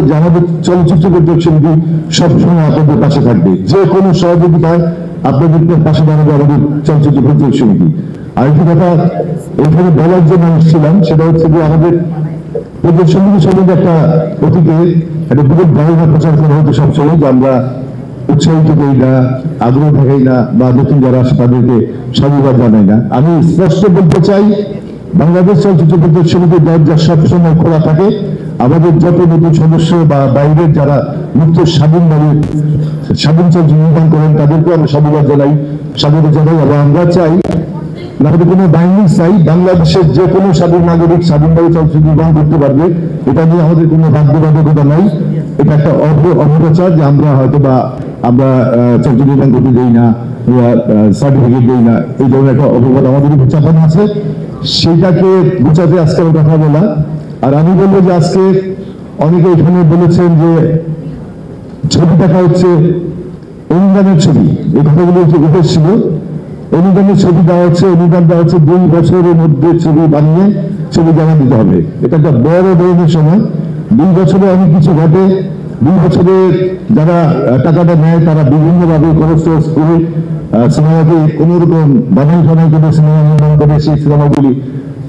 যে আমাদের চলচ্চিত্র পরিচালক সমিতি সবসময় আপনাদের পাশে থাকবে, যে কোনো সহযোগিতায় আপনাদের পাশে দাঁড়াবে আমাদের চলচ্চিত্র পরিচালক সমিতি। আরেকটি কথা এখানে বলার জন্য এসেছিলাম, সেটা হচ্ছে যে আমাদের পরিচালক সমিতি সম্বন্ধে একটা অতীতে একটা বিরোধ ধারণা প্রচার করা হতো সবসময়, যে আমরা উৎসাহিত করি না, আগ্রহ দেখাই না, বা নতুন যারা আসে তাদেরকে সাধুবাদ জানাই না। আমি স্পষ্ট বলতে চাই, বাংলাদেশ চলচ্চিত্র পরিচালক সমিতির দরজা সবসময় খোলা থাকে। আমাদের যত নতুন সদস্য বা বাইরের যারা মুক্ত স্বাধীনভাবে স্বাধীন চলচ্চিত্র নির্মাণ করেন তাদেরকেও আমরা সাধুবাদ জানাই, স্বাগত জানাই। এবং আমরা চাই, আমাদের কোনো বাইন্ডিং চাই, বাংলাদেশের যে কোনো স্বাধীন নাগরিক স্বাধীনভাবে চলচ্চিত্র নির্মাণ করতে পারবে, এটা নিয়ে আমাদের কোনো বাধ্যবাধকতা নাই। এটা একটা অপপ্রচার যে আমরা হয়তো বা আমরা চলচ্চিত্র নির্মাণ করতে দেই না, সার্টিফিকেট দেই না, এই ধরনের একটা অপবাদ আমাদের উপর চাপানো আছে, সেটাকে বুঝাতে আজকে কথা বলা। আর আমি বলবো যে আজকে অনেকে এখানে বলেছেন যে ছবি দেখা হচ্ছে অনুদানের ছবি, এই কথাগুলো উঠেছিল। অনুদানের ছবি দেওয়া হচ্ছে, অনুদান দেওয়া হচ্ছে 2 বছরের মধ্যে ছবি বানিয়ে ছবি জমা দিতে হবে। এটা একটা বড় ধরনের সময়। 2 বছরে অনেক কিছু ঘটে। 2 বছরে যারা টাকাটা নেয় তারা বিভিন্নভাবে খরচ করে সিনেমাকে কোন রকম বানাই ফানাই করে সিনেমা নির্মাণ করে সেই সিনেমাগুলি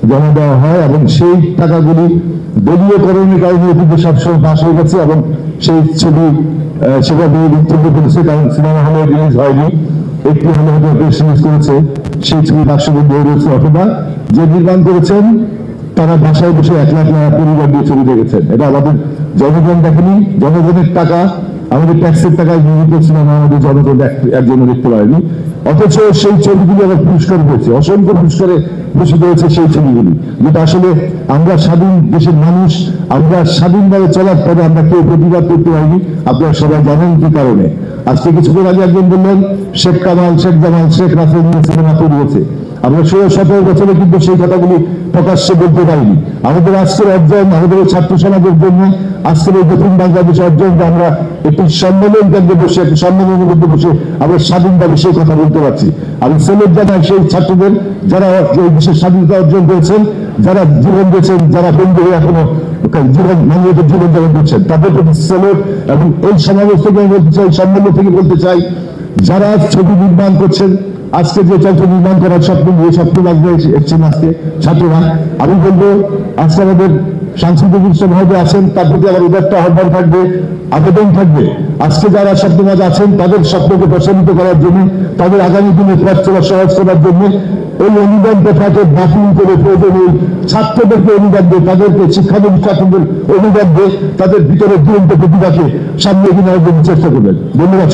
জমা দেওয়া হয়, এবং সেই টাকাগুলি দলীয়করণের কারণে অতীতে সবসময় পাশ হয়ে গেছে, এবং সেই ছবি সেভাবে বক্তব্য করেছে, কারণ সিনেমা হলে রিলিজ হয়নি, একটি হলে হয়তো রিলিজ করেছে, সেই ছবি বাক্সবদ্ধ রয়েছে, অথবা যে নির্মাণ করেছেন তারা বাসায় বসে 1 লাখ টাকা পরিবার দিয়ে ছবি দেখেছেন। এটা আমাদের জনগণ দেখেনি, জনগণের টাকা, আমাদের ট্যাক্সের টাকায় নির্মিত সিনেমা আমাদের জনগণ একজনও দেখতে পারেনি। অথচ সেই ছবিগুলি আবার পুরস্কার হয়েছে, অসংখ্য পুরস্কারে ভূষিত হয়েছে সেই ছবিগুলি, যেটা আসলে আমরা স্বাধীন দেশের মানুষ, আমরা স্বাধীনভাবে চলার পরে আমরা কেউ প্রতিবাদ করতে পারিনি। আপনারা সবাই জানেন কি কারণে। আজকে কিছুক্ষণ আগে একজন বললেন শেখ কামাল, শেখ জামাল, শেখ রাসেল নিয়ে সিনেমা তৈরি হয়েছে। আমরা 16-17 বছরে কিন্তু সেই কথাগুলি প্রকাশ্যে বলতে পারিনি। আমাদের আজকের অর্জন, আমাদের ছাত্র সমাজের জন্য আজকের এই দক্ষিণ বাংলাদেশ অর্জন, যে আমরা একটি সম্মেলন কেন্দ্রে বসে, একটি সম্মেলনের মধ্যে বসে আমরা স্বাধীনভাবে সেই কথা বলতে পারছি। আমি সেলেট জানাই সেই ছাত্রদের যারা এই বিশেষ স্বাধীনতা অর্জন করেছেন, যারা জীবন দিয়েছেন, যারা বন্ধু হয়ে এখনো মানুষের জীবন যাপন করছেন, তাদের প্রতি সেলেট। এবং এই সমাবেশ থেকে বলতে চাই, সম্মেলন থেকে বলতে চাই, যারা ছবি নির্মাণ করছেন, আজকে যে চলচ্চিত্র নির্মাণ করার স্বপ্ন নিয়ে স্বপ্ন লাগবে এসছেন আজকে ছাত্ররা, আমি বলবো আজকে আমাদের সাংস্কৃতিক উৎসব হয়তো আছেন, তার প্রতি আমার উদারতা আহ্বান থাকবে, আবেদন থাকবে। আজকে যারা স্বপ্নবাজ আছেন তাদের স্বপ্নকে প্রসারিত করার জন্য, তাদের আগামী দিনে পথ চলা সহজ করার জন্য এই অনুদান প্রথাকে বাতিল করে প্রয়োজনীয় ছাত্রদেরকে অনুদান দিয়ে, তাদেরকে শিক্ষানবিশ ছাত্রদের অনুদান দিয়ে তাদের ভিতরে দুরন্ত প্রতিভাকে সামনে এগিয়ে নেওয়ার জন্য চেষ্টা করবেন। ধন্যবাদ।